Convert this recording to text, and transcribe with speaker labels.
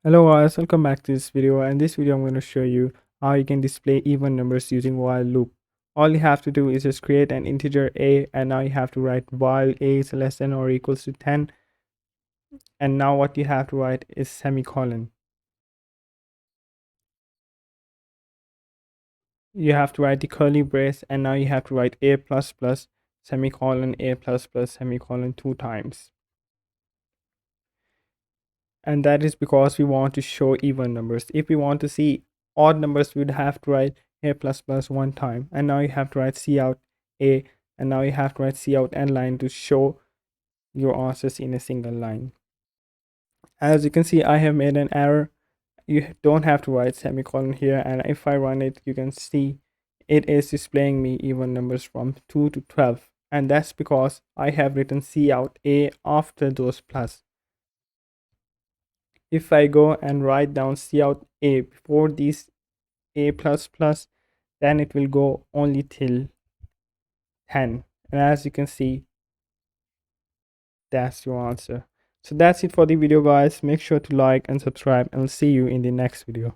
Speaker 1: Hello guys, welcome back to this video. And this video I'm going to show you how you can display even numbers using while loop. All you have to do is just create an integer a, and now you have to write while a is less than or equals to 10, and now what you have to write is semicolon. You have to write the curly brace, and now you have to write a plus plus semicolon a plus plus semicolon 2 times. And that is because we want to show even numbers. If we want to see odd numbers, we'd have to write a plus plus 1 time, and now you have to write cout a, and now you have to write cout n line to show your answers in a single line. As you can see, I have made an error. You don't have to write semicolon here, and if I run it, you can see it is displaying me even numbers from 2 to 12, and that's because I have written cout a after those plus. If I go and write down cout a before these a plus plus, then it will go only till 10. And as you can see, that's your answer. So that's it for the video guys. Make sure to like and subscribe, and I'll see you in the next video.